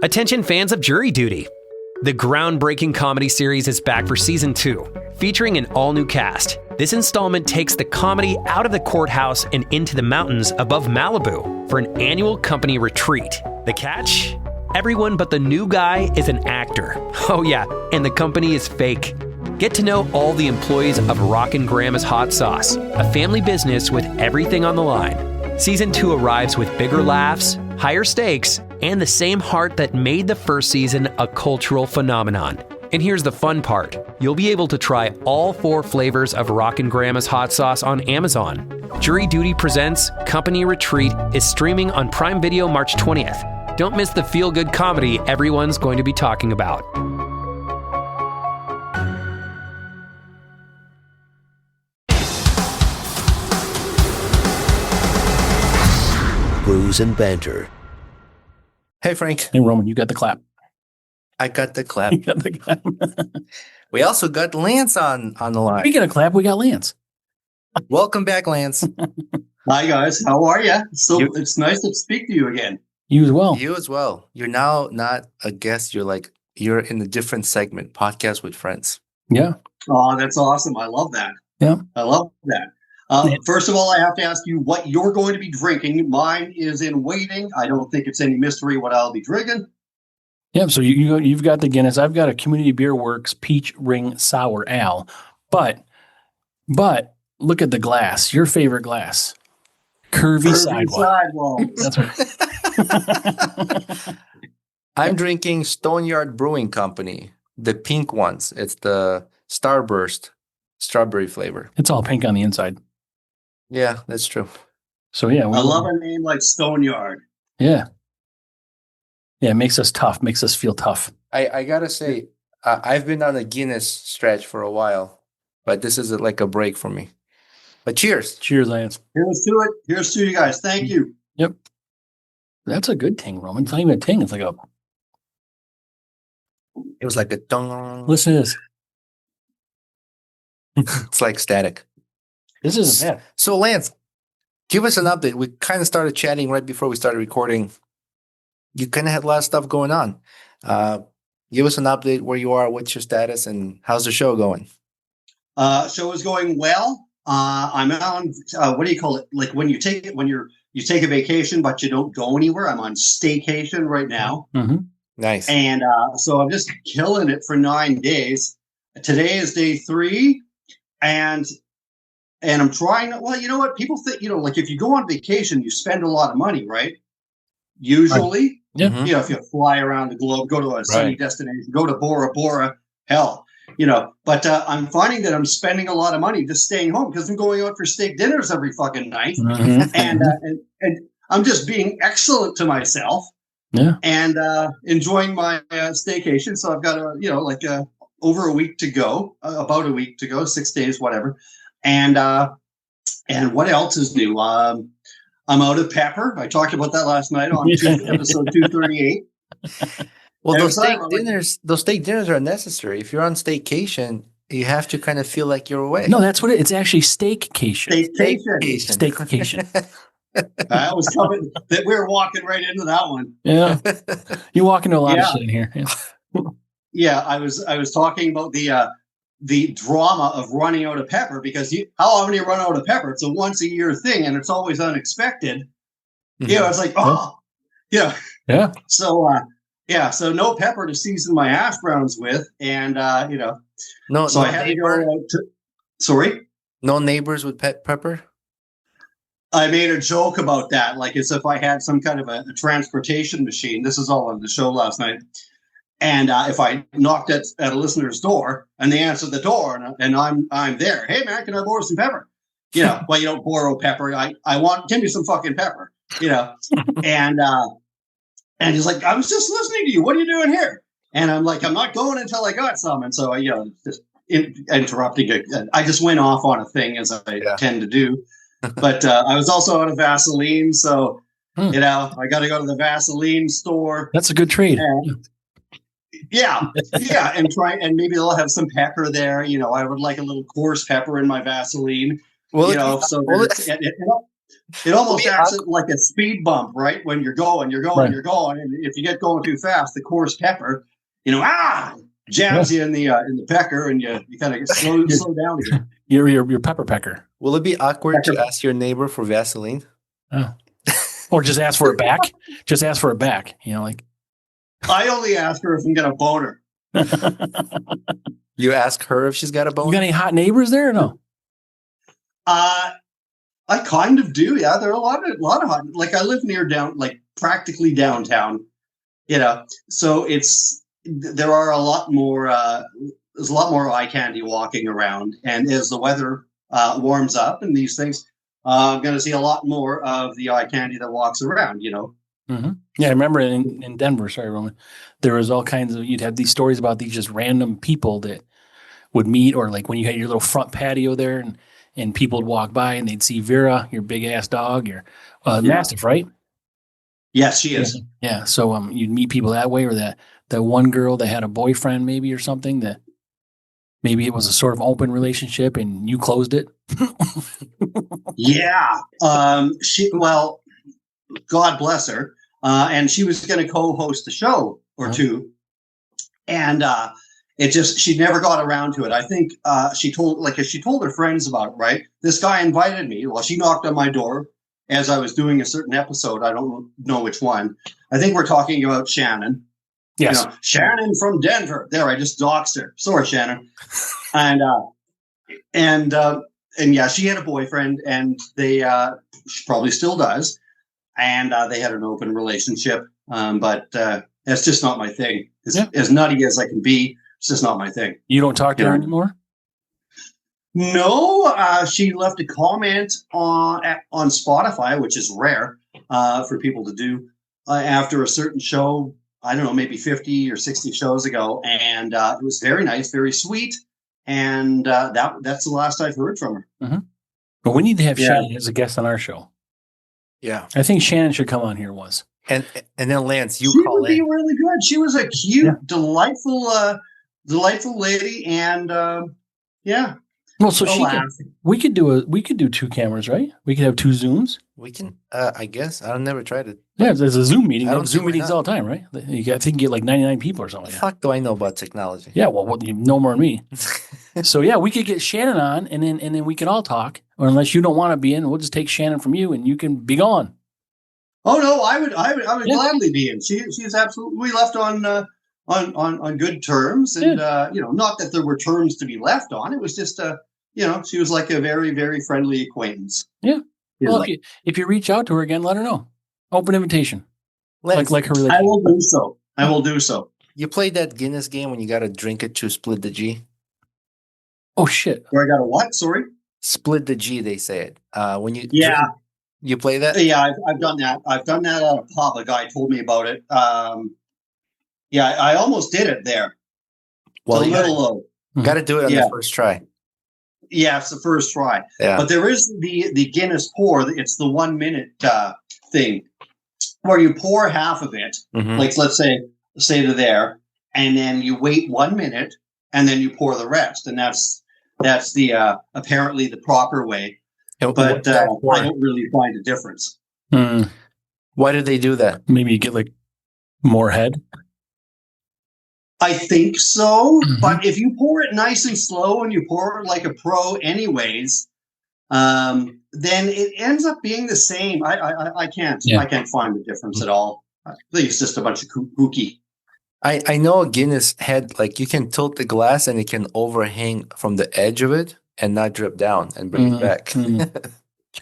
Attention fans of Jury Duty. The groundbreaking comedy series is back for season 2, featuring an all-new cast. This installment takes the comedy out of the courthouse and into the mountains above Malibu for an annual company retreat. The catch? Everyone but the new guy is an actor. Oh yeah, and the company is fake. Get to know all the employees of Rockin' Grandma's Hot Sauce, a family business with everything on the line. Season 2 arrives with bigger laughs, higher stakes, and the same heart that made the first season a cultural phenomenon. And here's the fun part. You'll be able to try all 4 flavors of Rockin' Grandma's Hot Sauce on Amazon. Jury Duty Presents Company Retreat is streaming on Prime Video March 20th. Don't miss the feel-good comedy everyone's going to be talking about. Brews and Banter. Hey, Frank. Hey, Roman, you got the clap. I got the clap. You got the clap. We also got Lance on the line. We got a clap. We got Lance. Welcome back, Lance. Hi, guys. How are you? It's nice to speak to you again. You as well. You as well. You're now not a guest. You're in a different segment, podcast with friends. Yeah. Oh, that's awesome. I love that. Yeah. I love that. First of all, I have to ask you what you're going to be drinking. Mine is in waiting. I don't think it's any mystery what I'll be drinking. Yeah. So you've got the Guinness. I've got a Community Beer Works Peach Ring Sour Ale. But look at the glass. Your favorite glass. Curvy sidewall. That's right. I'm drinking Stoneyard Brewing Company, the pink ones. It's the Starburst strawberry flavor. It's all pink on the inside. Yeah, that's true. So yeah, I love a name like Stoneyard. Yeah. Yeah, it makes us tough, makes us feel tough. I gotta say, I've been on a Guinness stretch for a while, but this is like a break for me. But cheers. Cheers, Lance. Here's to it. Here's to you guys. Thank you. Yep. That's a good ting, Roman. It's not even a ting. It's like a... It was like a dong. Listen to this. It's like static. This isn't bad. So, Lance, give us an update. We kind of started chatting right before we started recording. You kind of had a lot of stuff going on. Give us an update where you are, what's your status, and how's the show going? Show is going well. I'm on. What do you call it? Like when you take a vacation, but you don't go anywhere. I'm on staycation right now. Mm-hmm. Nice. And so I'm just killing it for 9 days. Today is day 3, and I'm trying. Well, you know what? People think, like if you go on vacation, you spend a lot of money, right? Usually, Yeah. if you fly around the globe, go to a sunny destination, go to Bora Bora, hell, But I'm finding that I'm spending a lot of money just staying home because I'm going out for steak dinners every fucking night, and I'm just being excellent to myself, and enjoying my staycation. So I've got over a week to go, about a week to go, 6 days, whatever. And what else is new? I'm out of pepper. I talked about that last night on episode 238. Well, those steak dinners are necessary. If you're on staycation, you have to kind of feel like you're away. No, that's what it's actually steakcation. Staycation. I was coming that we were walking right into that one. Yeah. You walk into a lot of shit in here. Yeah. Yeah, I was talking about the drama of running out of pepper, because how often do you run out of pepper? It's a once a year thing, and it's always unexpected. Mm-hmm. It's like, Yeah. So no pepper to season my hash browns with, and No, so I had to go out to. Sorry, no neighbors with pepper. I made a joke about that, like as if I had some kind of a transportation machine. This is all on the show last night. And if I knocked at a listener's door and they answered the door and I'm there, hey man, can I borrow some pepper? Well, you don't borrow pepper. Give me some fucking pepper, and he's like, I was just listening to you. What are you doing here? And I'm like, I'm not going until I got some. And so, just interrupting it. I just went off on a thing, as I tend to do. But I was also out of Vaseline. So, I got to go to the Vaseline store. That's a good trade. And maybe they'll have some pepper there. I would like a little coarse pepper in my Vaseline. It almost acts like a speed bump, right? When you're going, Right. you're going, and if you get going too fast, the coarse pepper, jams you in the pecker, and you kind of slow down again. Your pepper pecker. Will it be awkward to ask your neighbor for Vaseline? Oh. Or just ask for it back. Just ask for it back. Like. I only ask her if I'm going to boner. You ask her if she's got a boner? You got any hot neighbors there or no? I kind of do. Yeah, there are a lot of hot. Like I live near practically downtown. So there are a lot more. There's a lot more eye candy walking around, and as the weather warms up and these things, I'm going to see a lot more of the eye candy that walks around. Mm-hmm. Yeah, I remember in Denver. Sorry, Roman. There was all kinds of. You'd have these stories about these just random people that would meet, or like when you had your little front patio there, and people would walk by and they'd see Vera, your big ass dog, your Mastiff, right? Yes, she is. Yeah. So you'd meet people that way, or that one girl that had a boyfriend maybe or something, that maybe it was a sort of open relationship and you closed it. Yeah. God bless her. And she was going to co-host a show or two. And she never got around to it. I think she told her friends about it, right? This guy invited me. Well, she knocked on my door as I was doing a certain episode. I don't know which one. I think we're talking about Shannon. Yes. Shannon from Denver. There, I just doxed her. Sorry, Shannon. And yeah, she had a boyfriend, and she probably still does. And they had an open relationship. But that's just not my thing. As nutty as I can be, it's just not my thing. You don't talk to her anymore? No, she left a comment on Spotify, which is rare for people to do, after a certain show. I don't know, maybe 50 or 60 shows ago, and it was very nice, very sweet, and that's the last I've heard from her. Mm-hmm. But we need to have Shannon as a guest on our show. Yeah, I think Shannon should come on here once. And then Lance, she would be really good. She was a cute, delightful lady, and yeah. Well, so we could do two cameras, right? We could have two Zooms. We can, I guess. I've never tried it. Yeah, there's a Zoom meeting. I don't Zoom meetings all the time, right? I think you get like 99 people or something. What the fuck do I know about technology? Yeah, well, you know more than me. So yeah, we could get Shannon on, and then we can all talk. Or unless you don't want to be in, we'll just take Shannon from you, and you can be gone. Oh no, I would gladly be in. She's absolutely. We left on good terms, and not that there were terms to be left on. It was just she was like a very, very friendly acquaintance. Yeah. Well, if you reach out to her again, let her know. Open invitation. Like her relationship. I will do so. You played that Guinness game when you got to drink it to split the G? Oh shit! Where I got a what? Sorry. Split the G, they say it. When you drink, you play that? Yeah, I've done that. I've done that at a pub. A guy told me about it. I almost did it there. Well, it's a little low. Got to do it on the first try. Yeah, it's the first try. Yeah. But there is the Guinness pour. It's the 1 minute thing where you pour half of it, like let's say to there, and then you wait 1 minute, and then you pour the rest, and that's the apparently the proper way. But I don't really find a difference. Why did they do that? Maybe you get like more head. I think so, but if you pour it nice and slow and you pour it like a pro anyways, then it ends up being the same. I can't find the difference at all. I think it's just a bunch of kooky. I know a Guinness head, like you can tilt the glass and it can overhang from the edge of it and not drip down and bring it back.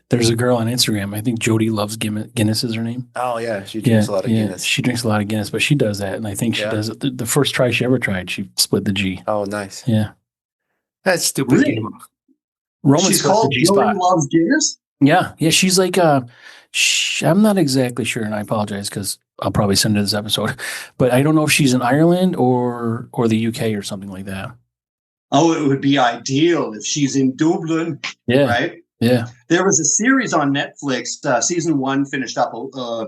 There's a girl on Instagram. I think Jody Loves Guinness is her name. Oh, yeah. She drinks a lot of Guinness. She drinks a lot of Guinness, but she does that. And I think she does it. The first try she ever tried, she split the G. Oh, nice. Yeah. That's stupid. Really? Roman's called Jody Loves Guinness? Yeah. Yeah. She's like, I'm not exactly sure, and I apologize because I'll probably send her this episode, but I don't know if she's in Ireland or the UK or something like that. Oh, it would be ideal if she's in Dublin. Yeah. Right? Yeah. There was a series on Netflix, season 1 finished up a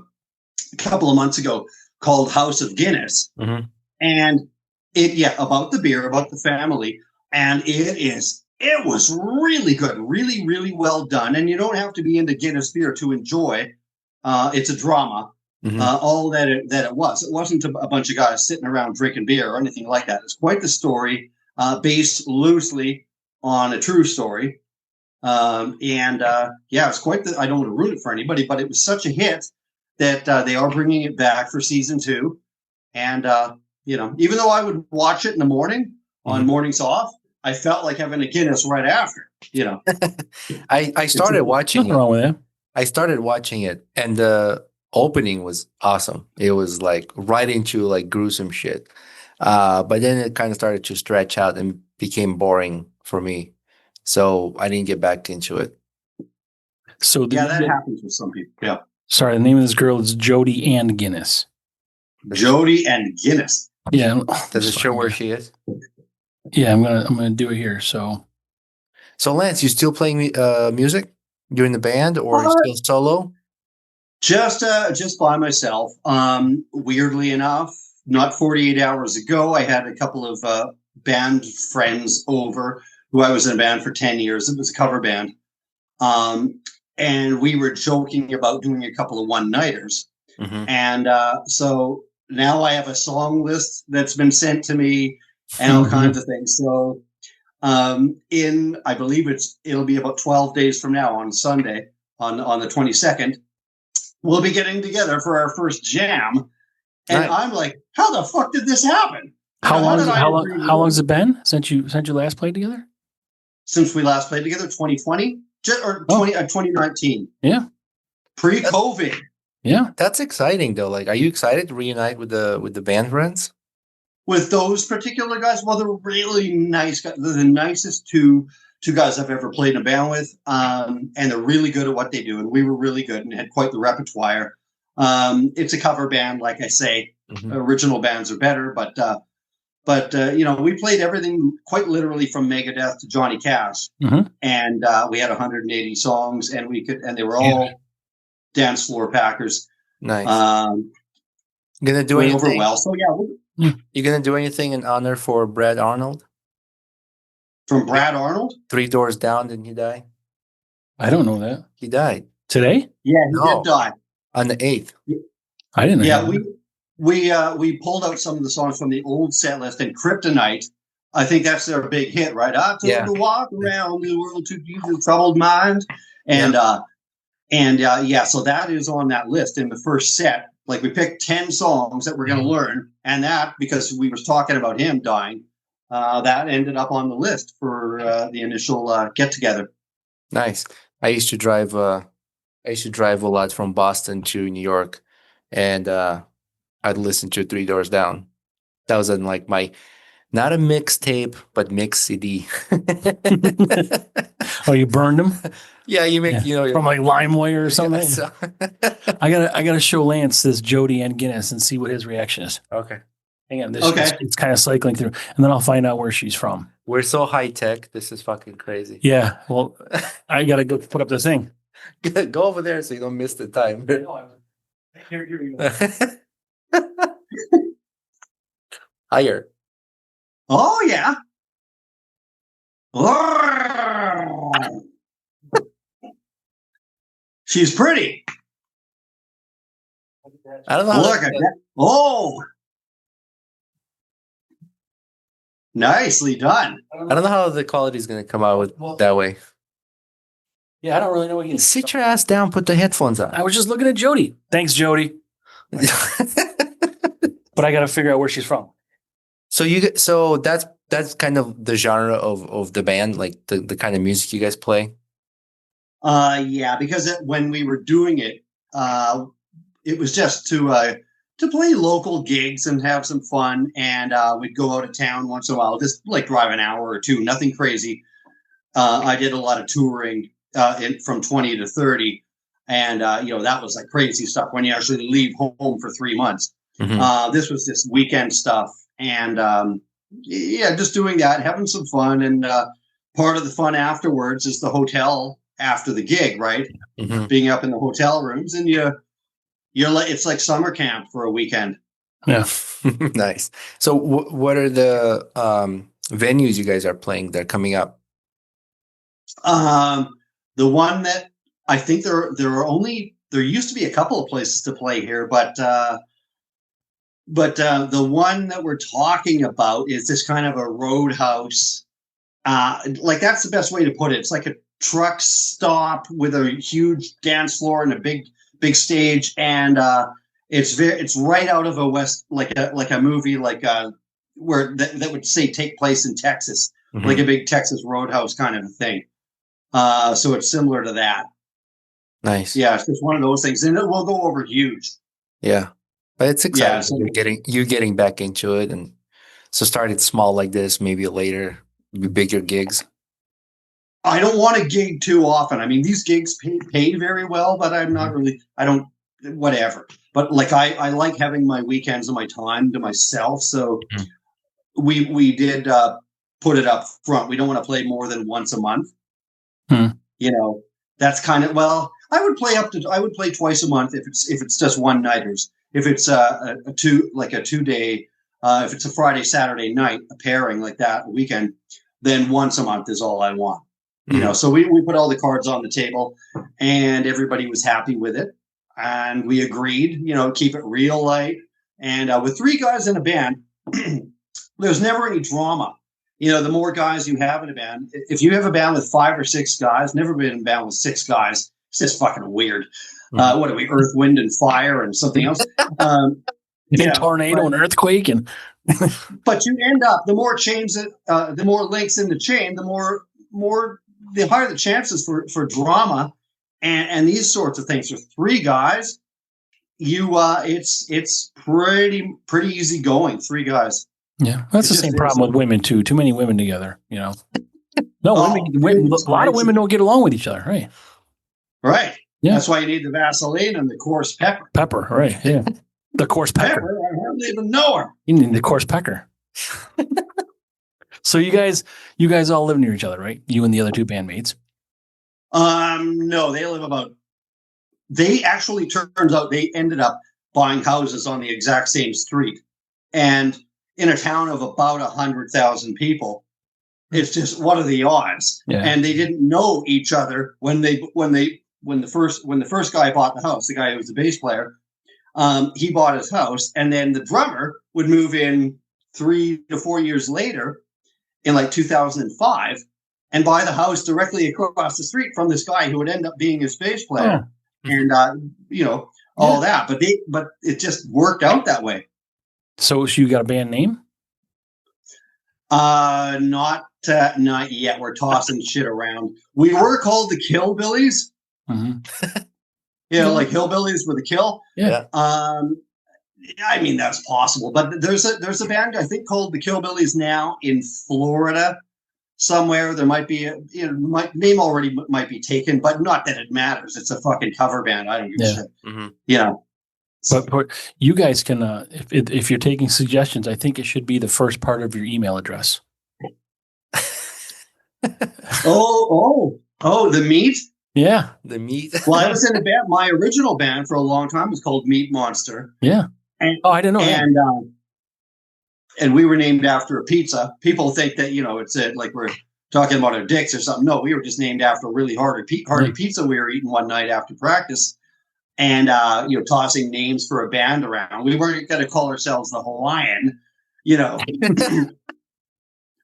couple of months ago called House of Guinness. And about the beer, about the family. And it is It was really good, really, really well done. And you don't have to be into Guinness beer to enjoy. It's a drama. All that it was. It wasn't a bunch of guys sitting around drinking beer or anything like that. It's quite the story, based loosely on a true story. It's quite I don't want to ruin it for anybody, but it was such a hit that they are bringing it back for season 2. And, even though I would watch it in the morning on mornings off, I felt like having a Guinness right after, I started watching Nothing wrong with that. I started watching it, and the opening was awesome. It was like right into like gruesome shit. But then it kind of started to stretch out and became boring for me. So I didn't get back into it. So that happens with some people. Yeah. Sorry, the name of this girl is Jody Ann Guinness. Jody and Guinness. Yeah. Does it show where she is? Yeah, I'm gonna do it here. So Lance, you still playing music? You're in the band, or you still solo? Just by myself. Weirdly enough, not 48 hours ago, I had a couple of band friends over who I was in a band for 10 years. It was a cover band. And we were joking about doing a couple of one-nighters. And so now I have a song list that's been sent to me and all kinds of things. So I believe it'll be about 12 days from now on Sunday, on the 22nd, we'll be getting together for our first jam. And right. I'm like, how the fuck did this happen? How long has it been since you last played together? Since we last played together, 2020 or 2019. Yeah. Pre-COVID. Yeah. That's exciting though. Like, are you excited to reunite with the band friends? With those particular guys? Well, they're really nice guys. They're the nicest two guys I've ever played in a band with. And they're really good at what they do. And we were really good and had quite the repertoire. It's a cover band, like I say. Original bands are better, but we played everything quite literally from Megadeth to Johnny Cash, and we had 180 songs, and they were all dance floor packers. Nice. Gonna do anything over well? So yeah, you gonna do anything in honor for Brad Arnold? From Brad Arnold? 3 Doors Down, didn't he die? I don't know that. He died today. Yeah, he did die on the 8th. I didn't know. Yeah, we pulled out some of the songs from the old set list, and Kryptonite, I think that's their big hit, right? I told to walk around the world to keep a troubled mind. And so that is on that list in the first set. Like, we picked 10 songs that we're going to learn, and that, because we was talking about him dying, that ended up on the list for the initial get-together. Nice. I used to drive a lot from Boston to New York, and I'd listen to 3 Doors Down. That was on like my, not a mixtape, but mix CD. Oh, you burned them? Yeah, you make from like LimeWire or something. Yeah, so. I gotta show Lance this Jody and Guinness and see what his reaction is. Okay. Hang on, it's kind of cycling through, and then I'll find out where she's from. We're so high tech. This is fucking crazy. Yeah. Well, I gotta go put up the thing. Go over there so you don't miss the time. Here you go. Higher. Oh yeah. She's pretty. I don't know. Look at that. Oh, nicely done. I don't know how the quality is going to come out with that way. Yeah, I don't really know what you sit your ass down. Put the headphones on. I was just looking at Jody. Thanks, Jody. But I got to figure out where she's from. So that's kind of the genre of the band, like the kind of music you guys play. Yeah, because when we were doing it, it was just to play local gigs and have some fun, and we'd go out of town once in a while, just like drive an hour or two, nothing crazy. I did a lot of touring from 20 to 30, and that was like crazy stuff when you actually leave home for 3 months. This was just weekend stuff, and just doing that, having some fun, and part of the fun afterwards is the hotel after the gig, right? Being up in the hotel rooms, and you're like, it's like summer camp for a weekend. Yeah. Nice. So what are the venues you guys are playing that are coming up? The one that I think there used to be a couple of places to play here, but the one that we're talking about is this kind of a roadhouse. Like that's the best way to put it. It's like a truck stop with a huge dance floor and a big stage, and it's right out of a like a movie where that would say take place in Texas, like a big Texas roadhouse kind of a thing. So it's similar to that. Nice. Yeah, it's just one of those things, and it will go over huge. Yeah, but it's exciting. Yeah, so you're getting back into it, and so started small like this, maybe later bigger gigs. I don't want to gig too often. I mean, these gigs pay very well, but I'm not really. I don't. Whatever. But like I like having my weekends and my time to myself. So we did put it up front. We don't want to play more than once a month. You know, that's kind of, well, I would play twice a month if it's just one nighters. If it's a 2-day, if it's a Friday, Saturday night, a pairing like that, a weekend, then once a month is all I want. You know, so we put all the cards on the table and everybody was happy with it. And we agreed, you know, keep it real light. And with 3 guys in a band, there's never any drama. You know, the more guys you have in a band, if you have a band with 5 or 6 guys, never been in a band with 6 guys, it's just fucking weird. What are we, Earth, Wind, and Fire and something else? Tornado and earthquake. But you end up, the more chains, the more links in the chain, the higher the chances for drama and these sorts of things. For 3 guys, it's pretty easy going. 3 guys. Yeah, that's the same problem with women too. Too many women together, you know. No, women a lot of women don't get along with each other, right? Right. Yeah. That's why you need the Vaseline and the coarse pepper. Pepper, right? Yeah. The coarse pecker. I hardly even know her. You need the coarse pecker. So you guys all live near each other, right? You and the other 2 bandmates. No, they actually turns out they ended up buying houses on the exact same street. And in a town of about 100,000 people, it's just, what are the odds? Yeah. And they didn't know each other when the first guy bought the house, the guy who was the bass player, he bought his house, and then the drummer would move in 3 to 4 years later in like 2005 and buy the house directly across the street from this guy who would end up being his bass player. And all that, but it just worked out that way. So you got a band name? Not yet. We're tossing shit around. We were called the Killbillies. Like hillbillies with a kill. Yeah. I mean, that's possible, but there's a band I think called the Killbillies now in Florida somewhere. There might be my name already might be taken, but not that it matters. It's a fucking cover band. I don't give a shit. You know. But you guys can, if you're taking suggestions, I think it should be the first part of your email address. The Meat? Yeah. The Meat. Well, I was in a band. My original band for a long time was called Meat Monster. Yeah. I didn't know. And we were named after a pizza. People think that, it's like we're talking about our dicks or something. No, we were just named after a really hearty pizza we were eating one night after practice. And, tossing names for a band around. We weren't going to call ourselves the Hawaiian,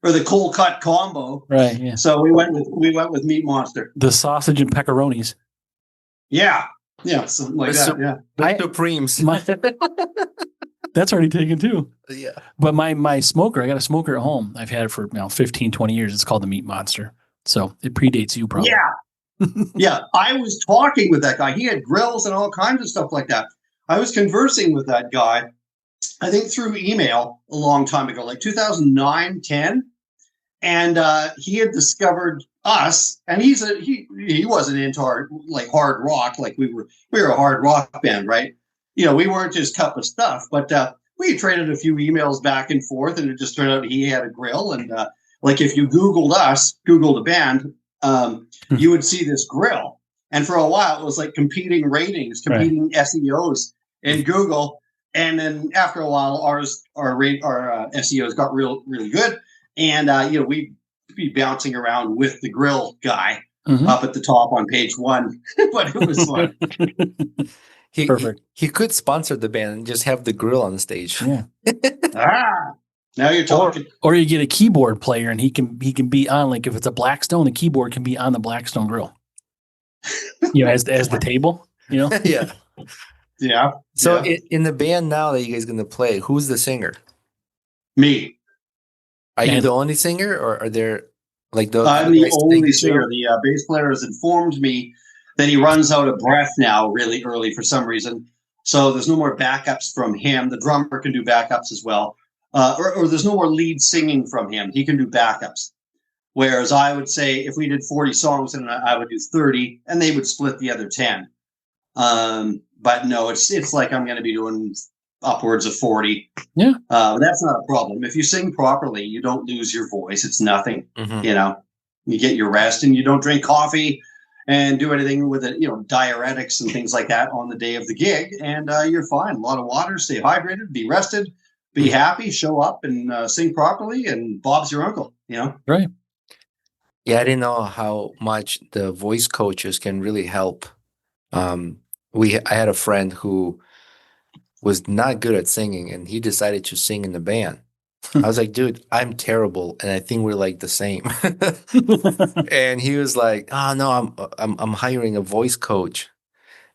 or the cold cut combo. Right. Yeah. So we went with Meat Monster. The sausage and pepperonis. Yeah. Yeah. Something like that. Yeah. The Supremes. That's already taken too. Yeah. But my smoker, I got a smoker at home. I've had it for 15, 20 years. It's called the Meat Monster. So it predates you probably. Yeah. Yeah, I was talking with that guy. He had grills and all kinds of stuff like that. I was conversing with that guy, I think through email a long time ago, like 2009, 10. And he had discovered us, and he wasn't into hard rock. Like we were a hard rock band, right? We weren't just cup of stuff, but we traded a few emails back and forth, and it just turned out he had a grill. And like if you Googled a band, you would see this grill. And for a while, it was like competing SEOs in Google. And then after a while, our SEOs got really good. And, we be bouncing around with the grill guy Mhm. up at the top on page 1, but it was fun. Perfect. He could sponsor the band and just have the grill on the stage. Yeah. Now you're talking. Or you get a keyboard player and he can be on, like if it's a Blackstone, the keyboard can be on the Blackstone grill. As the table, Yeah. Yeah. So yeah. in the band now that you guys going to play, who's the singer? Me. Are you And- the only singer, or are there like the? I'm the guys only sing singer. too? The bass player has informed me that he runs out of breath now really early for some reason. So there's no more backups from him. The drummer can do backups as well. Or there's no more lead singing from him. He can do backups. Whereas I would say if we did 40 songs and I would do 30 and they would split the other 10. But no, it's like I'm going to be doing upwards of 40. Yeah. That's not a problem. If you sing properly, you don't lose your voice. It's nothing. Mhm. You get your rest and you don't drink coffee and do anything with it, diuretics and things like that on the day of the gig. And you're fine. A lot of water, stay hydrated, be rested, be happy, show up and sing properly. And Bob's your uncle, Right. Yeah, I didn't know how much the voice coaches can really help. I had a friend who was not good at singing, and he decided to sing in the band. I was like, dude, I'm terrible, and I think we're like the same. And he was like, oh no, I'm hiring a voice coach.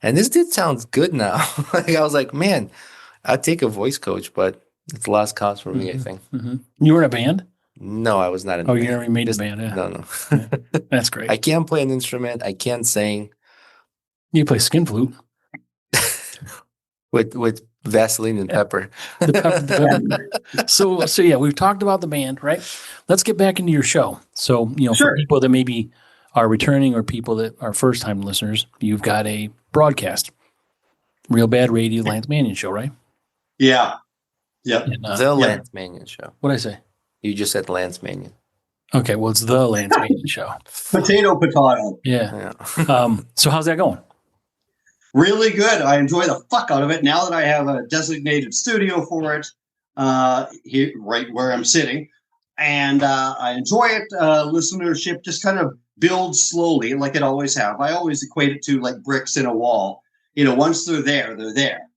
And this dude sounds good now. Like I was like, man, I'd take a voice coach, but it's lost cause for me, I think. Mhm. You were in a band? No, I was not in Oh, a you band. never made Just- a band, yeah. No. Yeah. That's great. I can't play an instrument. I can't sing You play skin flute. with Vaseline and pepper. The pepper. So yeah, we've talked about the band, right? Let's get back into your show. So, for Sure. people that maybe are returning or people that are first-time listeners, you've got a broadcast, Real Bad Radio, Lance Manyon show, right? Yeah. Yep. And, The Lance Manyon show. what did I say? You just said Lance Manyon. Okay, well, it's the Lance Manyon show. Potato. Yeah. Yeah. So how's that going? Really good. I enjoy the fuck out of it now that I have a designated studio for it here, right where I'm sitting. And I enjoy it. Listenership just kind of builds slowly, like it always have. I always equate it to like bricks in a wall. Once they're there, they're there.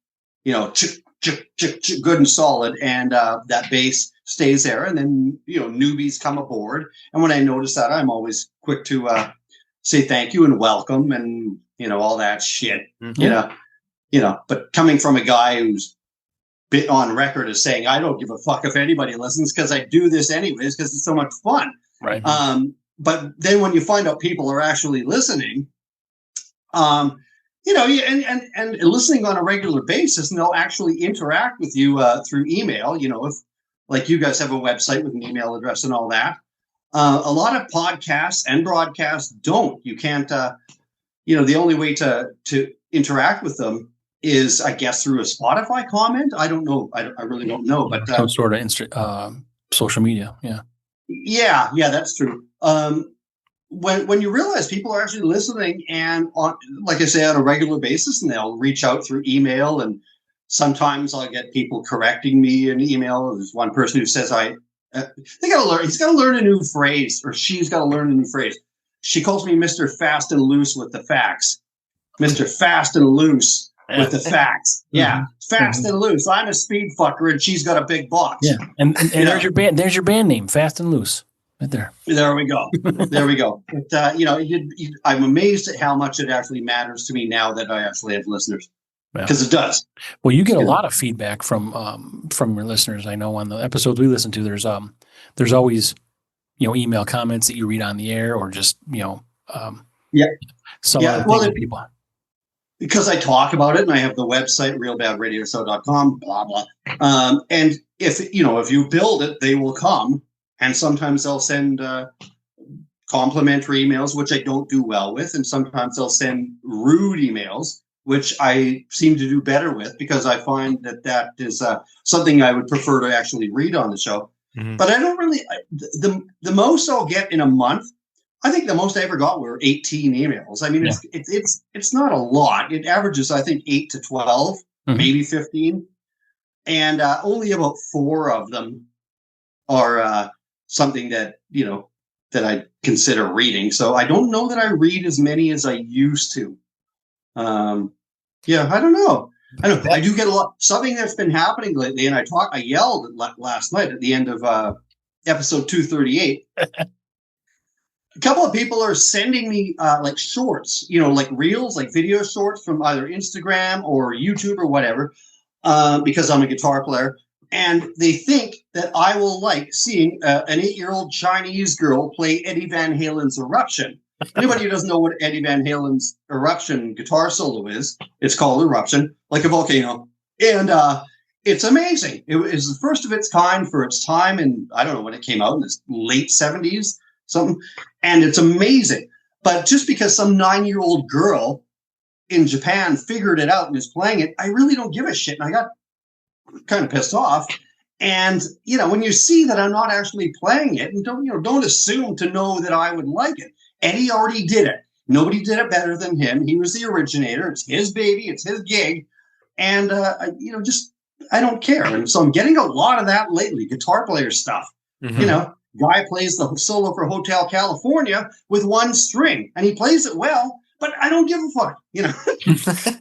Chick, chick, chick, chick, good and solid. And that base stays there. And then, newbies come aboard. And when I notice that, I'm always quick to say thank you and welcome and, all that shit. Mhm. But coming from a guy who's been on record as saying, I don't give a fuck if anybody listens because I do this anyways because it's so much fun. Right. But then when you find out people are actually listening, and listening on a regular basis, and they'll actually interact with you through email, if like you guys have a website with an email address and all that. A lot of podcasts and broadcasts don't. You can't, the only way to interact with them is, I guess, through a Spotify comment. I don't know. I really don't know. But some sort of social media. Yeah. Yeah, that's true. When you realize people are actually listening and on, like I say, on a regular basis, and they'll reach out through email, and sometimes I'll get people correcting me in email. There's one person who says he's got to learn a new phrase, or she's got to learn a new phrase. She calls me Mr. Fast and Loose with the facts. Mr. Fast and Loose with the facts. Yeah. Fast and Loose. I'm a speed fucker and she's got a big box. Yeah. And there's your band. There's your band name, Fast and Loose. Right there. There we go. But, I'm amazed at how much it actually matters to me now that I actually have listeners. Because it does. Well, you get a lot of feedback from your listeners. I know on the episodes we listen to, there's always, email comments that you read on the air, or just, some other things that people. Because I talk about it and I have the website, realbadradioshow.com, blah, blah. And if you build it, they will come. And sometimes they'll send complimentary emails, which I don't do well with. And sometimes they'll send rude emails, which I seem to do better with, because I find that is something I would prefer to actually read on the show. Mm-hmm. But I don't really, the most I'll get in a month, I think the most I ever got were 18 emails. I mean, it's not a lot. It averages, I think, 8 to 12, maybe 15. And only about 4 of them are something that, that I consider reading. So I don't know that I read as many as I used to. Yeah, I don't know. I do get a lot. Something that's been happening lately, and I yelled last night at the end of episode 238. A couple of people are sending me like shorts, like reels, like video shorts from either Instagram or YouTube or whatever, because I'm a guitar player. And they think that I will like seeing an 8-year-old Chinese girl play Eddie Van Halen's Eruption. Anybody who doesn't know what Eddie Van Halen's Eruption guitar solo is, it's called Eruption, like a volcano. And it's amazing. It was the first of its kind for its time. And I don't know when it came out, in the late 70s, something. And it's amazing. But just because some 9-year-old girl in Japan figured it out and is playing it, I really don't give a shit. And I got kind of pissed off. And, when you see that I'm not actually playing it, and don't assume to know that I would like it. Eddie already did it. Nobody did it better than him. He was the originator. It's his baby. It's his gig. And, I don't care. And so I'm getting a lot of that lately, guitar player stuff. Mm-hmm. Guy plays the solo for Hotel California with one string, and he plays it well, but I don't give a fuck,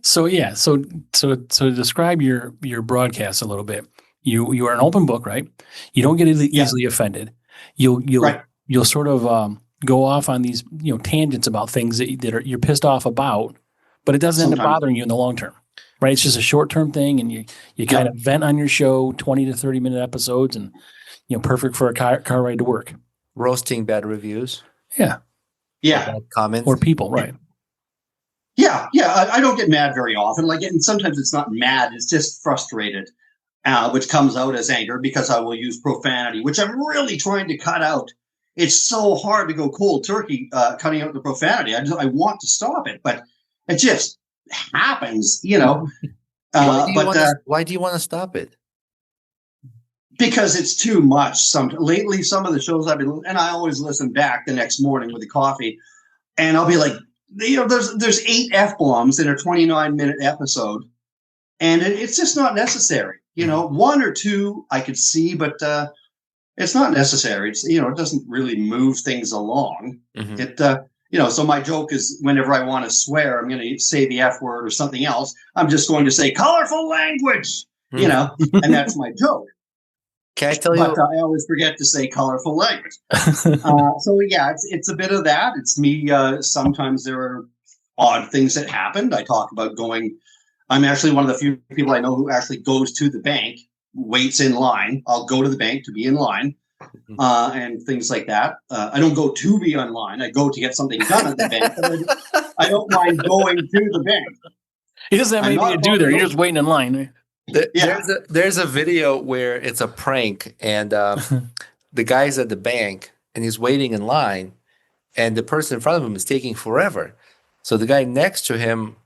So to describe your broadcast a little bit, you are an open book, right? You don't get easily offended. You'll sort of go off on these tangents about things that you're pissed off about, but it doesn't end up bothering you in the long term, right? It's just a short term thing, and you kind of vent on your show, 20 to 30 minute episodes, and perfect for a car ride to work. Roasting bad reviews. Yeah. Bad comments. Or people, right. Yeah. I don't get mad very often. And sometimes it's not mad, it's just frustrated, which comes out as anger because I will use profanity, which I'm really trying to cut out. It's so hard to go cold turkey cutting out the profanity. I want to stop it, but it just happens, Why do you want to stop it? Because it's too much. Lately, some of the shows I've been, and I always listen back the next morning with a coffee, and I'll be like, there's 8 F-bombs in a 29-minute episode, and it's just not necessary. 1 or 2 I could see, but it's not necessary. It's it doesn't really move things along. Mm-hmm. So my joke is whenever I want to swear, I'm going to say the F word or something else. I'm just going to say colorful language, and that's my joke. Can I tell you? But I always forget to say colorful language. It's a bit of that. It's me. Sometimes there are odd things that happened. I talk about going. I'm actually one of the few people I know who actually goes to the bank, waits in line. I'll go to the bank to be in line, and things like that. I don't go to be in line. I go to get something done at the bank. But I don't mind going to the bank. He doesn't have anything to do there. You're just waiting in line. There's a video where it's a prank, and the guy's at the bank and he's waiting in line, and the person in front of him is taking forever. So the guy next to him,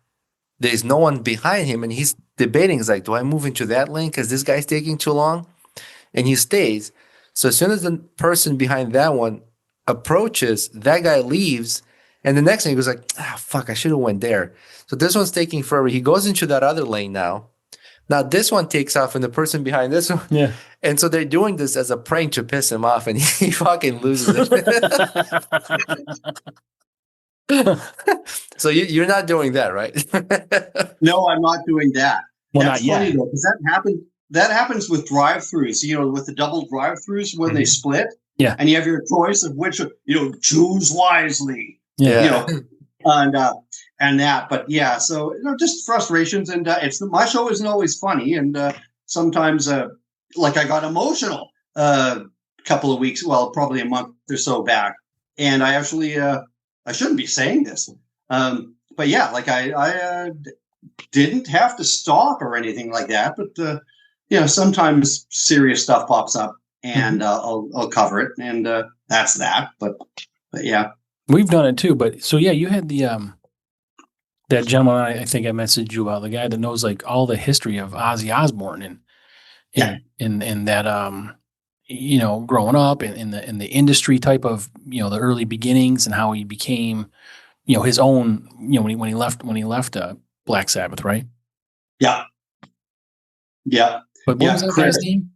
there's no one behind him, and he's debating. He's like, do I move into that lane because this guy's taking too long? And he stays. So as soon as the person behind that one approaches, that guy leaves, and the next thing he goes like, fuck, I should have went there. So this one's taking forever. He goes into that other lane now. Now this one takes off, and the person behind this one. Yeah. And so they're doing this as a prank to piss him off, and he fucking loses it. So you're not doing that, right? No, I'm not doing that. Well, that's not funny yet. Though, because that happens with drive-throughs. With the double drive-throughs when they split. Yeah. And you have your choice of which choose wisely. Yeah. And that, but yeah, so just frustrations, and my show isn't always funny, and sometimes I got emotional a couple of weeks, probably a month or so back, and I actually I shouldn't be saying this, but yeah, I didn't have to stop or anything like that, but sometimes serious stuff pops up, and I'll cover it, and that's that, but yeah, we've done it too, but so yeah, you had the that gentleman I think I messaged you about, the guy that knows all the history of Ozzy Osbourne and that growing up in the industry type of the early beginnings and how he became his own when he left Black Sabbath, right? Yeah. But what was that guy's name?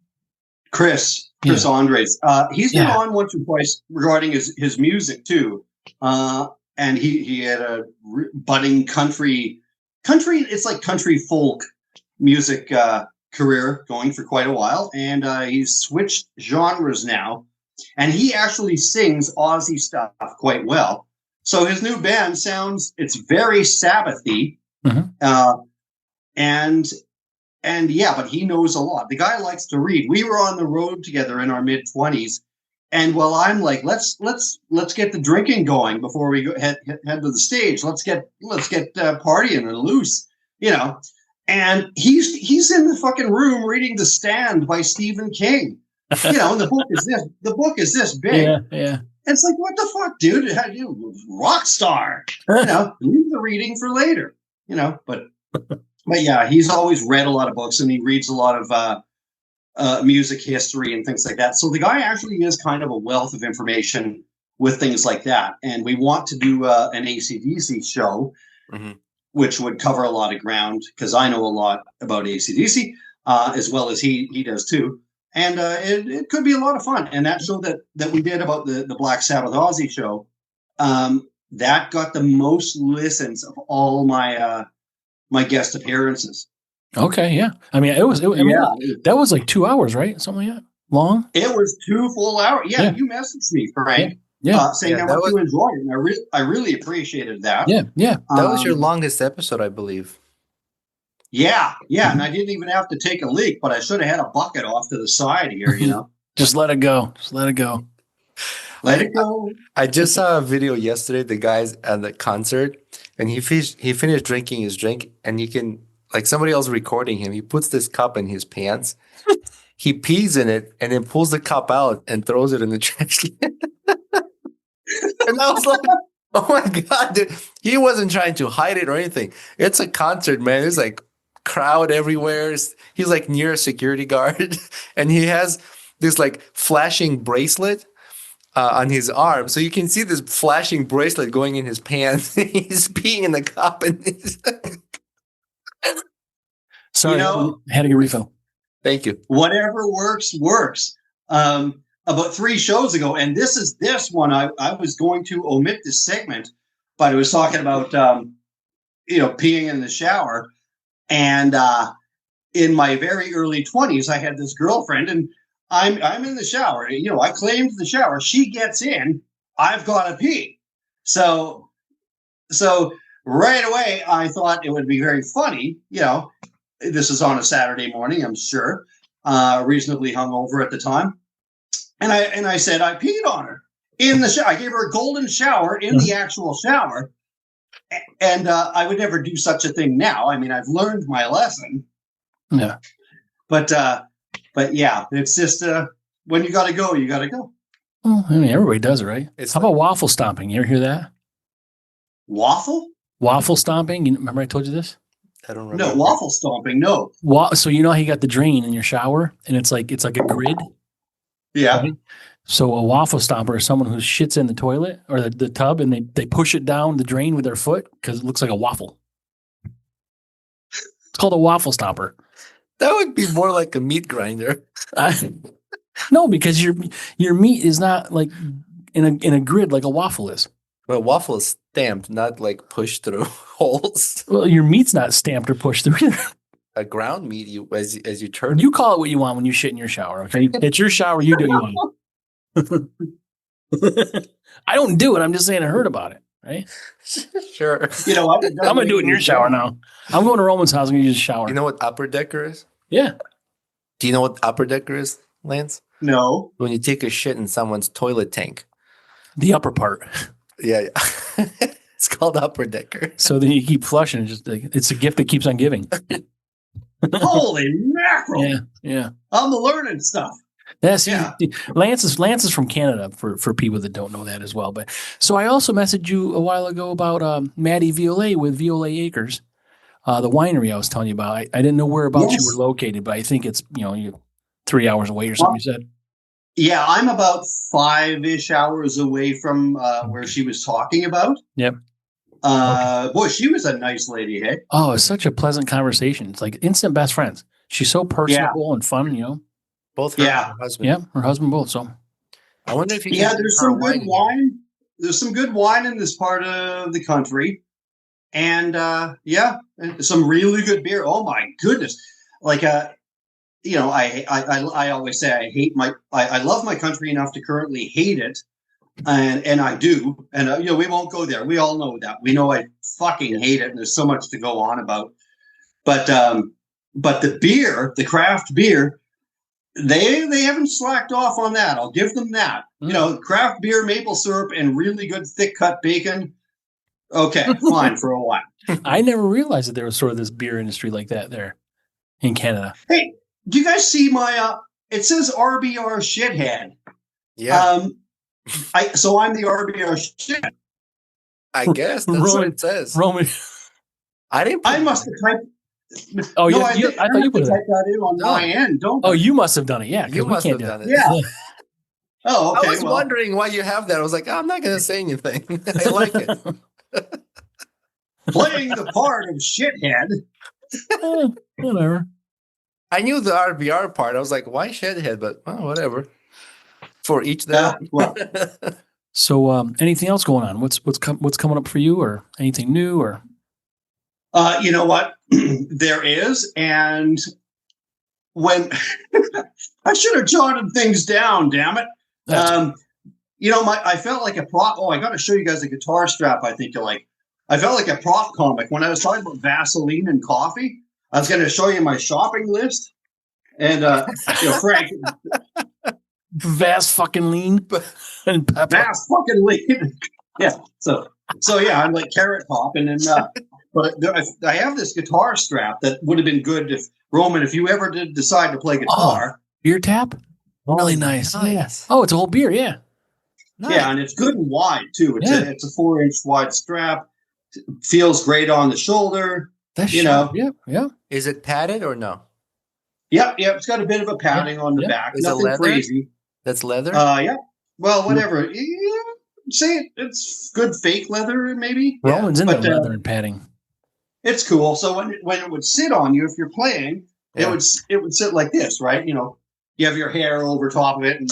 Chris. Chris Andres. He's been Yeah. on once or twice regarding his music too. And he had a budding country. It's like country folk music career going for quite a while, and he's switched genres now, and he actually sings Aussie stuff quite well. So his new band it's very Sabbathy, and yeah, but he knows a lot. The guy likes to read. We were on the road together in our mid-20s, and I'm like, let's get the drinking going before we head to the stage. Let's get partying and loose, And he's in the fucking room reading The Stand by Stephen King, and the book is this big. Yeah. It's like, what the fuck, dude? How do you rock star? Leave the reading for later, But yeah, he's always read a lot of books, and he reads a lot of music history and things like that. So the guy actually is kind of a wealth of information with things like that. And we want to do an AC/DC show, which would cover a lot of ground, because I know a lot about AC/DC, as well as he does too. And it could be a lot of fun. And that show that we did about the Black Sabbath Aussie show, that got the most listens of all my guest appearances. Okay, yeah. I mean, that was like 2 hours, right? Something like that. Long. It was 2 full hours. Yeah, you messaged me, Frank. Yeah. Saying how much you enjoyed it. And I really appreciated that. Yeah. That was your longest episode, I believe. Yeah. And I didn't even have to take a leak, but I should have had a bucket off to the side here, Just let it go. Let it go. I just saw a video yesterday. The guy's at the concert, and he finished drinking his drink, and you can, like, somebody else recording him. He puts this cup in his pants. He pees in it and then pulls the cup out and throws it in the trash can. And I was like, oh my God, dude. He wasn't trying to hide it or anything. It's a concert, man. There's like crowd everywhere. He's like near a security guard, and he has this like flashing bracelet on his arm. So you can see this flashing bracelet going in his pants. He's peeing in the cup. And sorry, I had to get refill. Thank you. Whatever works. About 3 shows ago, and this one, I was going to omit this segment, but I was talking about, peeing in the shower. And in my very early 20s, I had this girlfriend, and I'm in the shower. I claimed the shower. She gets in. I've got to pee. So right away, I thought it would be very funny. This is on a Saturday morning, I'm sure, reasonably hungover at the time. And I said I peed on her in the shower. I gave her a golden shower in the actual shower. And I would never do such a thing now. I mean, I've learned my lesson. Yeah. But yeah, it's just when you got to go, you got to go. Well, I mean, everybody does it, right? How about waffle stomping? You ever hear that? Waffle? Waffle stomping? Remember I told you this? I don't remember. No, waffle stomping, no. So how you got the drain in your shower, and it's like a grid? Yeah. Right? So a waffle stomper is someone who shits in the toilet or the tub, and they push it down the drain with their foot because it looks like a waffle. It's called a waffle stomper. That would be more like a meat grinder. No, because your meat is not like in a grid like a waffle is. Well, waffle is stamped, not like pushed through holes. Well, your meat's not stamped or pushed through either. A ground meat, as you turn. You call it what you want when you shit in your shower. Okay, it's your shower. You do what you want. I don't do it. I'm just saying I heard about it. Right? Sure. I'm gonna do it in your shower now. I'm going to Roman's house. I'm gonna use a shower. You know what upper decker is? Yeah. Do you know what upper decker is, Lance? No. When you take a shit in someone's toilet tank. The upper part. Yeah. It's called upper decker. So then you keep flushing. It's a gift that keeps on giving. Holy mackerel! Yeah. I'm learning stuff. Yes, yeah. Lance is from Canada for people that don't know that as well. But so I also messaged you a while ago about Maddie Violet with Violet Acres, the winery I was telling you about. I didn't know whereabouts you were located, but I think it's you're 3 hours away or something. You said. Yeah, I'm about 5-ish hours away from where she was talking about. Yep. Boy, she was a nice lady, hey? Oh, it's such a pleasant conversation. It's like instant best friends. She's so personable and fun, Both her Yeah. and her husband. Yeah, her husband both. So I wonder if you Yeah, can there's her some good in here. wine. There's some good wine in this part of the country. And some really good beer. Oh my goodness. Like I always say I love my country enough to currently hate it. And I do. And we won't go there. We all know that. We know I fucking hate it, and there's so much to go on about. But the beer, the craft beer, they haven't slacked off on that. I'll give them that. Craft beer, maple syrup, and really good thick cut bacon. Okay, fine for a while. I never realized that there was sort of this beer industry like that there in Canada. Hey, do you guys see my? It says RBR shithead. Yeah, So I'm the RBR shithead. I guess that's what it says. Roman. I must have typed. Oh, no, yeah. I thought you put it. type that in on my end, don't I? Oh, you must have done it. Yeah, You we must can't have do done it. Yeah. Oh, okay. I was wondering why you have that. I was like, I'm not going to say anything. I like it. Playing the part of shithead. Whatever. I knew the RBR part. I was like, why shithead? But whatever. For each their own. Well, So, anything else going on? What's coming up for you, or anything new, or? you know what? There is, and when I should have jotted things down. Damn it! I felt like a prop. Oh, I got to show you guys a guitar strap. I think you like. I felt like a prop comic when I was talking about Vaseline and coffee. I was going to show you my shopping list, and Frank. Vast fucking lean and pepper. Vast fucking lean. Yeah. So yeah, I'm like Carrot Top, and then but I have this guitar strap that would have been good if Roman, if you ever did decide to play guitar. Beer tap. Really nice. Yes. Oh, it's a whole beer. Yeah. Nice. Yeah, and it's good and wide too. It's a 4-inch wide strap. Feels great on the shoulder. That's know. Yeah. Is it padded or no? Yep. It's got a bit of a padding on the back. Is it Nothing leather? crazy. That's leather? Yeah. Well, whatever. Say it's good fake leather, maybe. Roman's into leather and padding. It's cool. So when it would sit on you, if you're playing, it would sit like this, right? You have your hair over top of it, and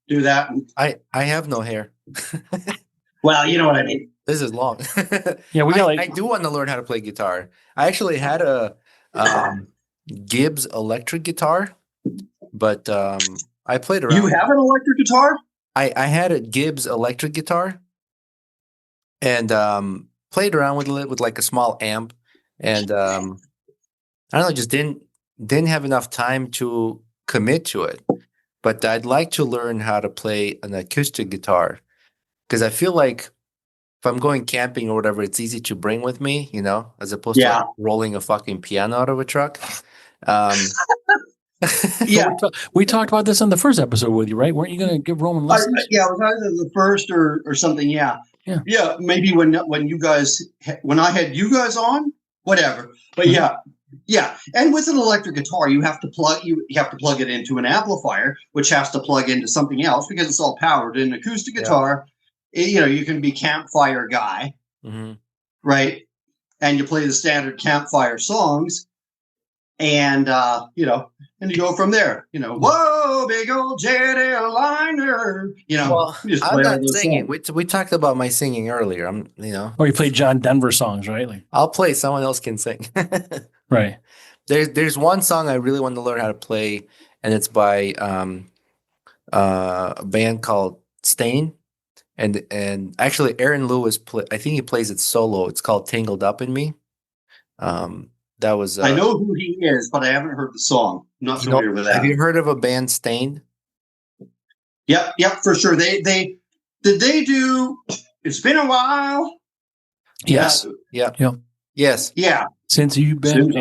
do that. And, I have no hair. well, you know what I mean. This is long. Yeah, we got I do want to learn how to play guitar. I actually had a Gibbs electric guitar, but I played around. You have an electric guitar? I had a Gibbs electric guitar, and played around with it with like a small amp, and I don't know, just didn't have enough time to commit to it. But I'd like to learn how to play an acoustic guitar, because I feel like if I'm going camping or whatever, it's easy to bring with me, as opposed to like rolling a fucking piano out of a truck. Yeah, we talked about this on the first episode with you, right? Weren't you going to give Roman lessons? it was either the first or something. Yeah. Maybe when I had you guys on, whatever. But yeah. And with an electric guitar, you have to plug it into an amplifier, which has to plug into something else because it's all powered. In an acoustic guitar, you can be campfire guy, right? And you play the standard campfire songs. And and you go from there. Whoa, big old jet airliner. Well, I'm not singing. We talked about my singing earlier. Or you play John Denver songs, right? I'll play. Someone else can sing. Right. There's one song I really want to learn how to play, and it's by a band called Stain, and actually Aaron Lewis. I think he plays it solo. It's called "Tangled Up in Me." That was. I know who he is, but I haven't heard the song. I'm not familiar with that. Have you heard of a band Stained? Yep, for sure. They did they do? It's been a while. Yes. Yes. Yeah. Since you've been. So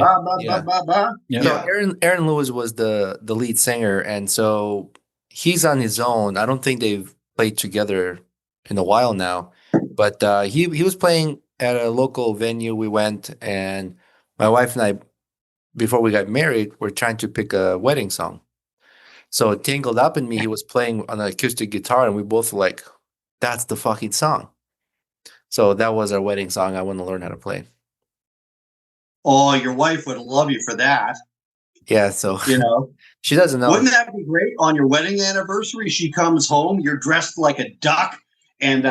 Aaron Lewis was the lead singer, and so he's on his own. I don't think they've played together in a while now, but he was playing at a local venue. We went, and my wife and I, before we got married, were trying to pick a wedding song. So "Tangled Up in Me," he was playing on an acoustic guitar, and we both were like, "That's the fucking song." So that was our wedding song. I want to learn how to play. Oh, your wife would love you for that. Yeah, so You know, she doesn't know. wouldn't that be great? On your wedding anniversary, she comes home, you're dressed like a duck, and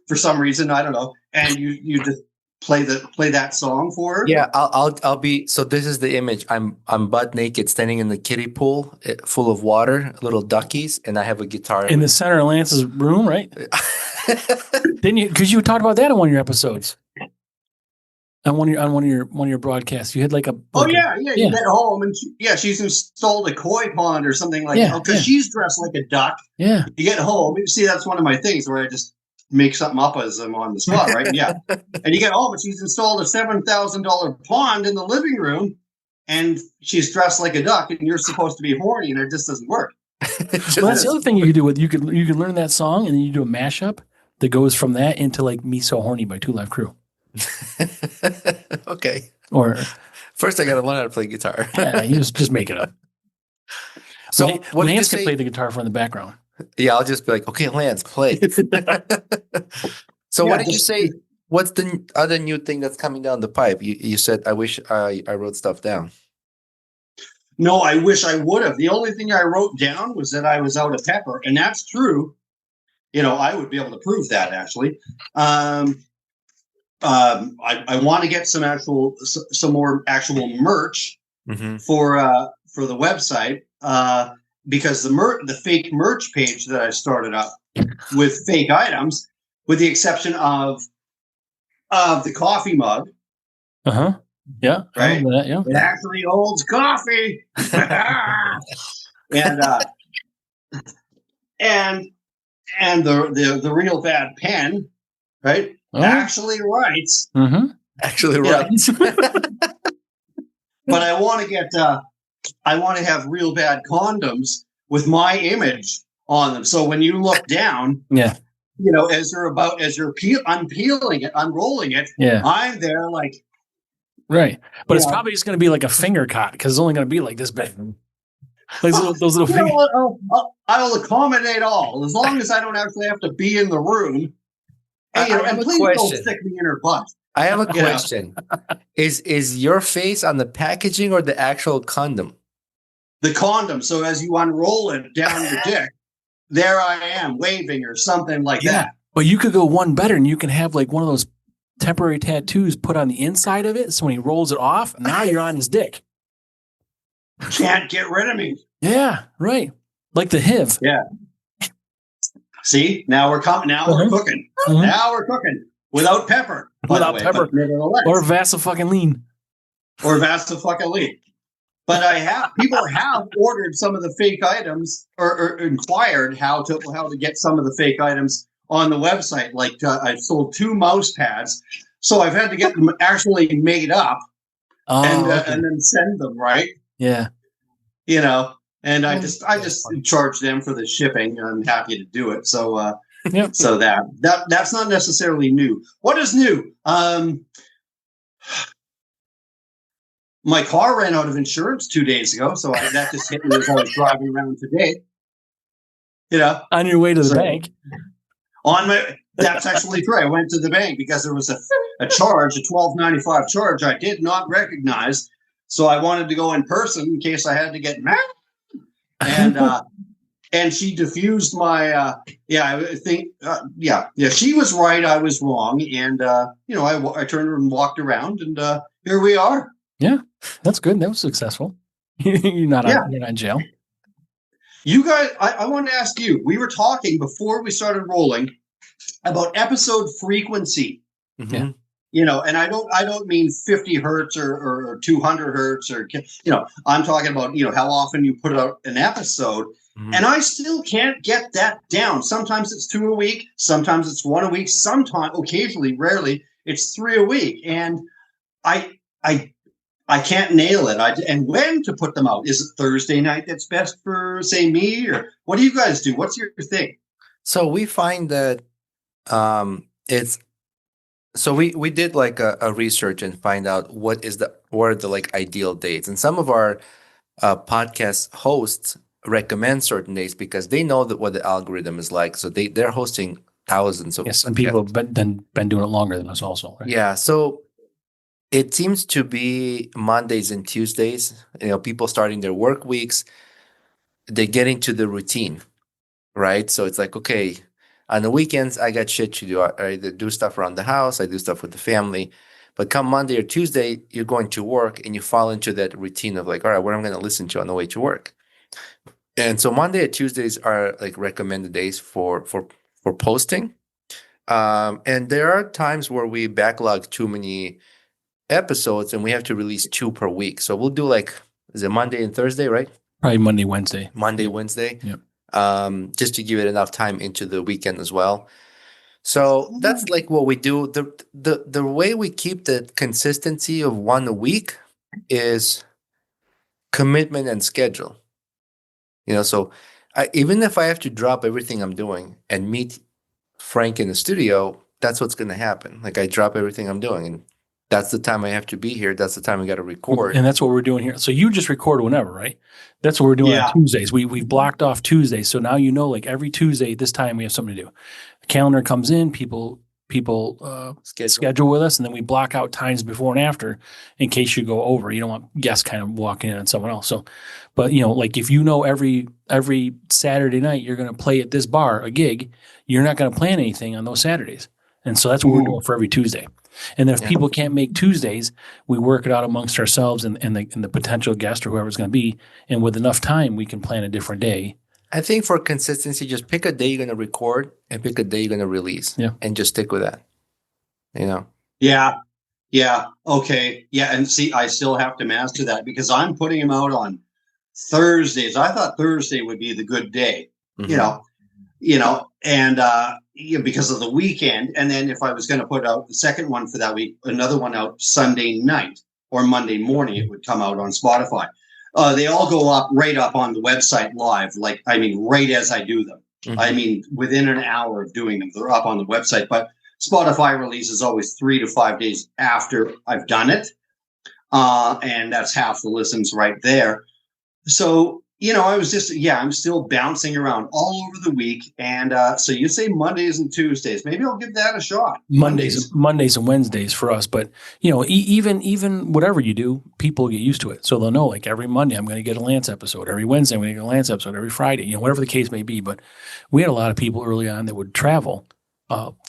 for some reason, I don't know, and you just play that song for her. Yeah, I'll be. So this is the image. I'm butt naked, standing in the kiddie pool, full of water, little duckies, and I have a guitar In the center of Lance's room, right? Didn't you? Because you talked about that in one of your episodes. On one of your broadcasts, you had like a. You get home and she's installed a koi pond or something like that. Because she's dressed like a duck. Yeah. You get home, you see, that's one of my things where I just make something up as I'm on the spot, right? Yeah. And you get home and she's installed a $7,000 pond in the living room, and she's dressed like a duck, and you're supposed to be horny, and it just doesn't work. Well, that's the other thing you could do with you could learn that song and then you do a mashup that goes from that into like "Me So Horny" by Two Live Crew. Okay. Or first, I got to learn how to play guitar. you just make it up. So what Lance can play the guitar from the background. Yeah, I'll just be like, okay, Lance, play. So what did you say? What's the other new thing that's coming down the pipe? You said, I wish I wrote stuff down. No, I wish I would have. The only thing I wrote down was that I was out of pepper, and that's true. You know, I would be able to prove that actually. I want to get some more actual merch for the website because the fake merch page that I started up with fake items, with the exception of the coffee mug. Yeah. Right. That, yeah. It actually holds coffee. and the real bad pen, right? Actually writes. Actually writes. But I want to have real bad condoms with my image on them. So when you look down, you know, as you're unpeeling it, unrolling it, I'm there like. Right. But it's probably just going to be like a finger cot because it's only going to be like this big. Like those little fingers. I'll accommodate all as long as I don't actually have to be in the room. And please don't stick me in her butt. I have a question. Is your face on the packaging or the actual condom? The condom. So as you unroll it down your dick, there I am waving or something like that. But you could go one better and you can have like one of those temporary tattoos put on the inside of it. So when he rolls it off, now you're on his dick. Can't get rid of me. Yeah, right. Like the HIV. Yeah. See, now we're coming. Now we're cooking. Now we're cooking without pepper. Without pepper, or Vasefucking-lean. But people have ordered some of the fake items or inquired how to get some of the fake items on the website. Like I sold 2 mouse pads, so I've had to get them actually made up and then send them. Right? Yeah. You know. And I just charge them for the shipping. I'm happy to do it. So so that's not necessarily new. What is new? My car ran out of insurance 2 days ago, so that just hit me as I was driving around today. You know, on your way to the bank. That's actually true. I went to the bank because there was a charge, a $12.95 charge I did not recognize. So I wanted to go in person in case I had to get mad. And she diffused my I think she was right, I was wrong, and I turned and walked around, and here we are. Yeah, that's good. That was successful. You're not in jail. You guys, I want to ask you. We were talking before we started rolling about episode frequency. Yeah. You know, and I don't mean 50 hertz or 200 hertz or, I'm talking about, how often you put out an episode. And I still can't get that down. Sometimes it's 2 a week. Sometimes it's 1 a week. Sometimes, occasionally, rarely, it's 3 a week. And I can't nail it. And when to put them out? Is it Thursday night that's best for, say, me? Or what do you guys do? What's your thing? So we find that it's... So we did like a research and find out what are the like ideal dates, and some of our podcast hosts recommend certain days because they know that what the algorithm is like. So they're hosting thousands of some people have been doing it longer than us also. Right? Yeah. So It seems to be Mondays and Tuesdays. People starting their work weeks, they get into the routine, right? So it's like, okay, on the weekends, I got shit to do. I either do stuff around the house, I do stuff with the family. But come Monday or Tuesday, you're going to work and you fall into that routine of like, all right, what am I going to listen to on the way to work? And so Monday and Tuesdays are like recommended days for posting. And there are times where we backlog too many episodes and we have to release 2 per week. So we'll do like, is it Monday and Thursday, right? Probably Monday, Wednesday. Monday, Wednesday. Yep. Just to give it enough time into the weekend as well. So that's like what we do. The way we keep the consistency of one a week is commitment and schedule. So even if I have to drop everything I'm doing and meet Frank in the studio, that's what's going to happen. Like I drop everything I'm doing and that's the time I have to be here. That's the time I got to record. And that's what we're doing here. So you just record whenever, right? That's what we're doing on Tuesdays. We've blocked off Tuesdays. So now like every Tuesday, this time we have something to do. The calendar comes in, people schedule with us, and then we block out times before and after in case you go over. You don't want guests kind of walking in on someone else. So, but like if every Saturday night you're going to play at this bar, a gig, you're not going to plan anything on those Saturdays. And so that's what we're doing for every Tuesday. And then if people can't make Tuesdays, we work it out amongst ourselves and the potential guest or whoever's going to be. And with enough time, we can plan a different day. I think for consistency, just pick a day you're going to record and pick a day you're going to release. Yeah. And just stick with that. Yeah. Yeah. Okay. Yeah. And see, I still have to master that because I'm putting them out on Thursdays. I thought Thursday would be the good day, and because of the weekend. And then if I was going to put out the second one for that week, another one out Sunday night or Monday morning, it would come out on Spotify. They all go right up on the website live. Right as I do them. Mm-hmm. Within an hour of doing them, they're up on the website. But Spotify releases always 3 to 5 days after I've done it. And that's half the listens right there. So, I was I'm still bouncing around all over the week. And so you say Mondays and Tuesdays. Maybe I'll give that a shot. Mondays and Wednesdays for us. But, even whatever you do, people get used to it. So they'll know, like every Monday, I'm going to get a Lance episode. Every Wednesday, I'm going to get a Lance episode. Every Friday, whatever the case may be. But we had a lot of people early on that would travel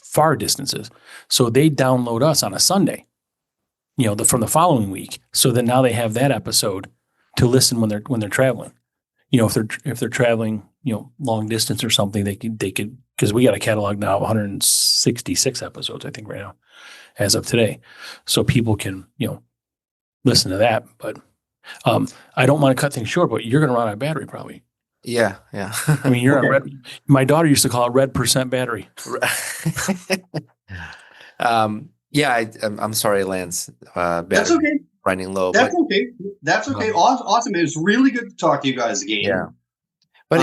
far distances. So they download us on a Sunday, from the following week. So then now they have that episode to listen when they're traveling. If they're traveling, long distance or something, they could because we got a catalog now of 166 episodes, I think, right now, as of today. So people can, listen to that. But I don't want to cut things short, but you're going to run out of battery probably. Yeah. You're on red. My daughter used to call it red % battery. I'm sorry, Lance. That's okay. Running low. That's okay. Awesome. It was really good to talk to you guys again. Yeah. But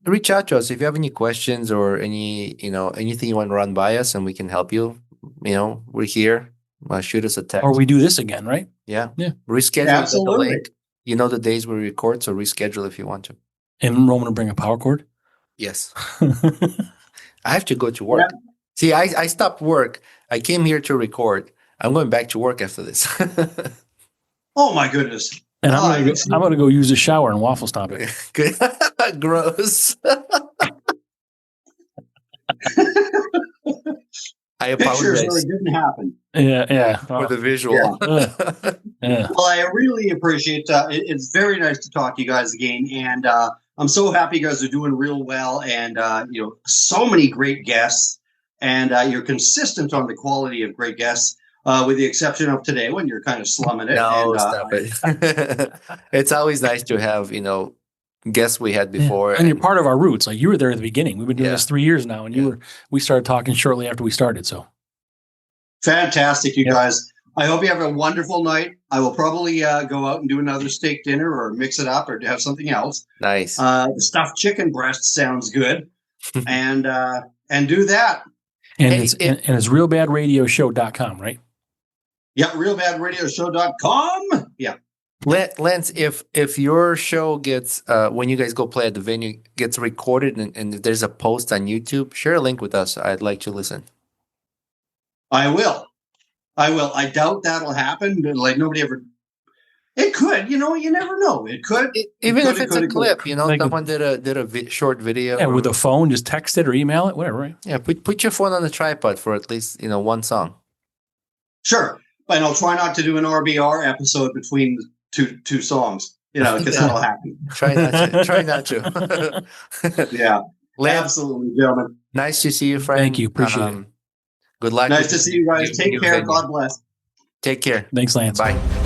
reach out to us if you have any questions or anything you want to run by us, and we can help you. We're here. Shoot us a text. Or we do this again, right? Yeah. Reschedule. Absolutely. The days we record, so reschedule if you want to. And Roman will bring a power cord? Yes. I have to go to work. Yeah. See, I stopped work. I came here to record. I'm going back to work after this. Oh my goodness! And I'm going to go use a shower and waffle stomp it. Good. Gross. I apologize. Pictures, it didn't happen. Yeah. For the visual. Yeah. Well, I really appreciate. It's very nice to talk to you guys again, and I'm so happy you guys are doing real well, and so many great guests, and you're consistent on the quality of great guests. With the exception of today when you're kind of slumming it. No, stop it. It's always nice to have, guests we had before. And you're part of our roots. Like you were there at the beginning. We've been doing this 3 years now, and we started talking shortly after we started. So fantastic, you guys. I hope you have a wonderful night. I will probably go out and do another steak dinner or mix it up or have something else. Nice. The stuffed chicken breast sounds good. and do that. And it's realbadradioshow.com, right? Yeah, realbadradioshow.com. Yeah. Lance, if your show gets, when you guys go play at the venue, gets recorded and if there's a post on YouTube, share a link with us. I'd like to listen. I will. I will. I doubt that'll happen. Like nobody ever. It could. You never know. It could. Even could, if it's could, a it clip, could. Like someone did a short video. Yeah, with a phone, just text it or email it, whatever. Right? Yeah, put your phone on the tripod for at least one song. Sure, but I'll try not to do an RBR episode between two songs. Because that'll happen. Try not to. Try not to. Yeah, Lance, absolutely, gentlemen. nice to see you, friend. Thank you. Appreciate it. Good luck. Nice to see you guys. Take care. venue. God bless. Take care. Thanks, Lance. Bye.